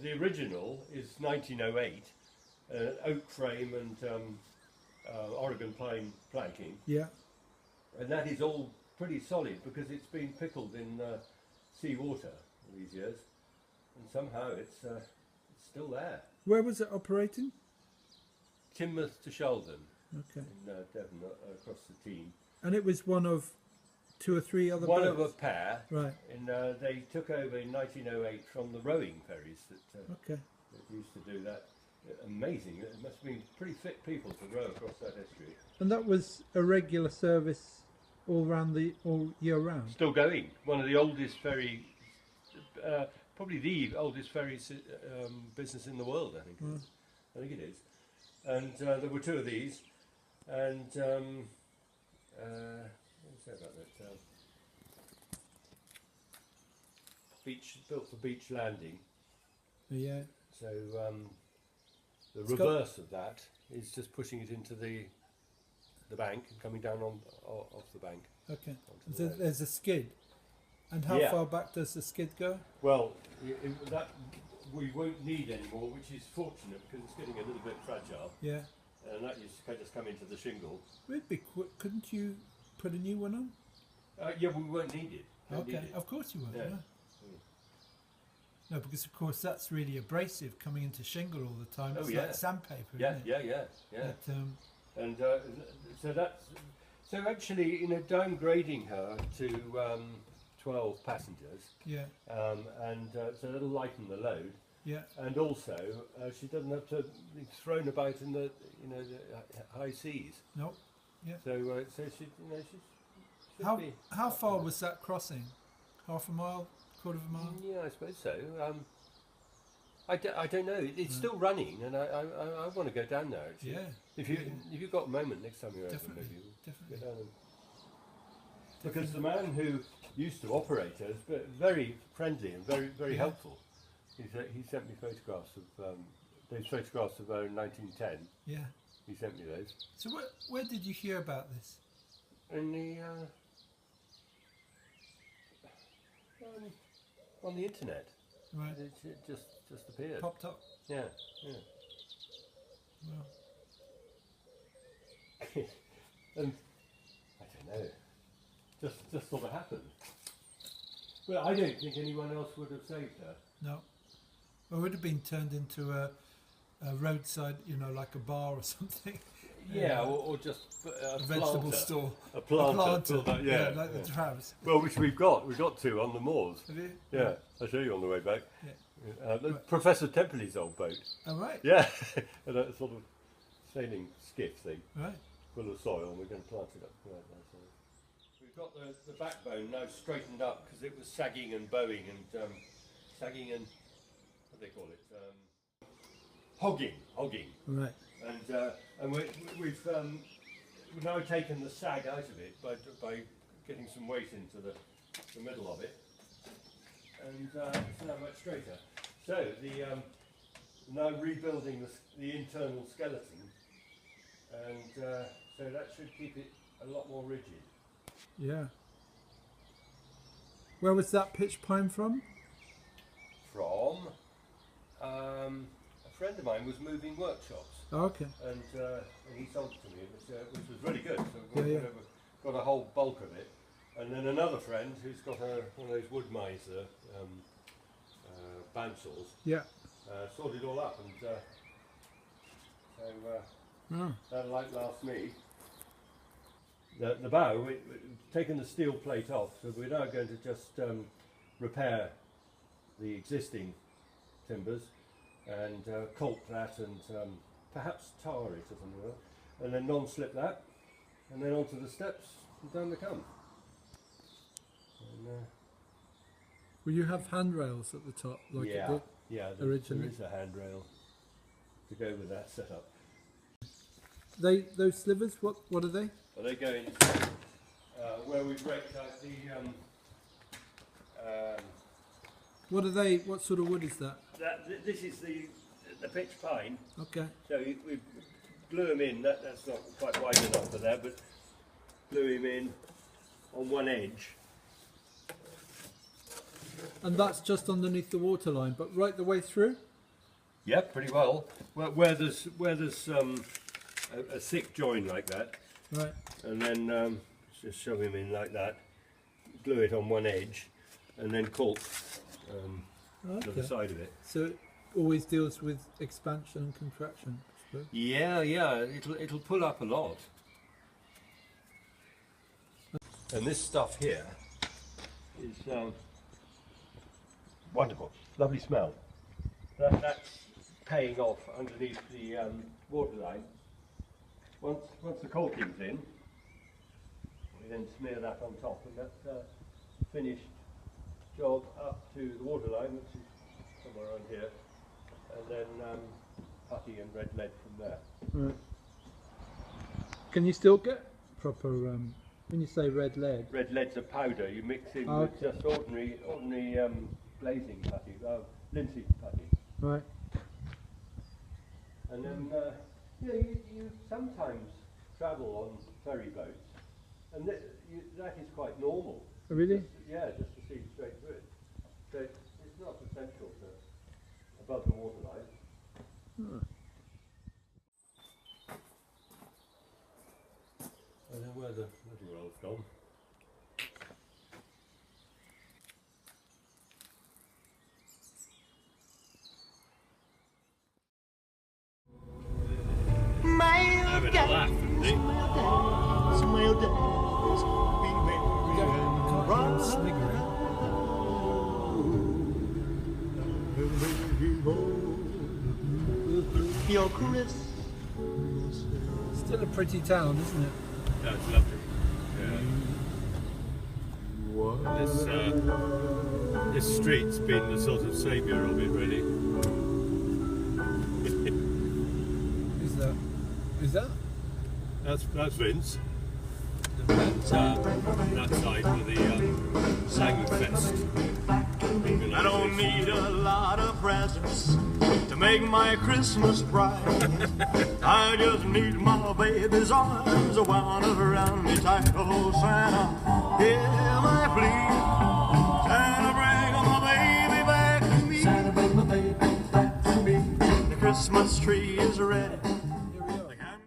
The original is 1908, oak frame and Oregon pine planking. Yeah. And that is all pretty solid because it's been pickled in sea water all these years, and somehow it's still there. Where was it operating? Teignmouth to Sheldon. Okay. In Devon, across the Teign. And it was one of 2 or 3 other One boats? of a pair. Right. And they took over in 1908 from the rowing ferries that used to do that. Amazing. It must have been pretty fit people to row across that estuary. And that was a regular service all year round? Still going. One of the oldest ferry, probably the oldest ferry business in the world, I think. I think it is. And there were 2 of these. And what was that about that? Beach, built for beach landing. Yeah. So the reverse of that is just pushing it into the bank and coming down off the bank. Okay. So there's a skid. And how far back does the skid go? Well, that we won't need anymore, which is fortunate because it's getting a little bit fragile. Yeah. And that can just come into the shingle. It'd be couldn't you put a new one on? Yeah, we won't need it. Okay, of course you won't. Yeah. No. No, because of course that's really abrasive coming into shingle all the time. It's like sandpaper. Yeah, isn't it? yeah. But, and so actually, downgrading her to 12 passengers. Yeah. And so that'll lighten the load. Yeah. And also, she doesn't have to be thrown about in the the high seas. Nope. Yeah. So she should be. How far was that crossing? Half a mile, quarter of a mile? Yeah, I suppose so. I don't know. It's still running, and I want to go down there. Actually. Yeah. If you've got a moment next time you're over, maybe Definitely. go down and, because the man who used to operate her is very friendly and very helpful. He sent me photographs of those photographs of her in 1910. Yeah. He sent me those. So where did you hear about this? In the on the internet. Right. It just appeared. Popped up. Yeah. Well. And I don't know. Just sort of happened. Well, I don't think anyone else would have saved her. No. Well, it would have been turned into a roadside, like a bar or something. Yeah, or just a vegetable planter. store. A planter. Like the trams. Well, which we've got 2 on the moors. Have you? Yeah, I'll show you on the way back. Yeah. Right. Professor Templey's old boat. Oh, right. Yeah, and a sort of sailing skiff thing. Right. Full of soil, and we're going to plant it up right there. So we've got the backbone now straightened up because it was sagging and bowing and sagging and what do they call it? Hogging. Right. And we've now taken the sag out of it by getting some weight into the middle of it, and it's now much straighter. So now rebuilding the internal skeleton, and so that should keep it a lot more rigid. Yeah. Where was that pitch pine from? From a friend of mine was moving workshops. Oh, okay. And he sold it to me, which was really good. So we got a whole bulk of it. And then another friend who's got one of those wood miser bandsaws. Yeah. Sawed it all up, and that'll outlast me. The bow, we've taken the steel plate off, so we're now going to just repair the existing timbers and caulk that and perhaps tar it or something like that, and then non-slip that, and then onto the steps and down they come. And, Will you have handrails at the top like it did originally? There is a handrail to go with that setup. Those slivers, what are they? Well, they go into where we've raked out the what are they? What sort of wood is that? This is the pitch pine. Okay. So we blew him in. That's not quite wide enough for that, but blew him in on one edge, And that's just underneath the waterline, but right the way through? Yeah, pretty well. Where there's a thick join like that, right, and then just shove him in like that, glue it on one edge, and then caulk the other side of it. So it always deals with expansion and contraction, I suppose. Yeah, it'll pull up a lot. And this stuff here is wonderful, lovely smell. That's paying off underneath the waterline. Once the caulking's in, we then smear that on top, and that's a finished job up to the waterline, which is somewhere around here, and then putty and red lead from there. Right. Can you still get proper, when you say red lead? Red lead's a powder you mix in with just ordinary glazing putty, linseed putty. Right. And then, you sometimes travel on ferry boats, and that is quite normal. Oh, really? Just to see straight through it. So it's not essential to above the waterline. I don't know where the bloody roll's gone. Having a laugh, isn't he? Your Christmas. Still a pretty town, isn't it? That's lovely. Yeah. This street's been the sort of saviour of it, really. Who's that? That's Vince. That side for the Langfest. I don't need a lot of presents to make my Christmas bright. I just need my baby's arms wound around me tight. Oh, Santa, here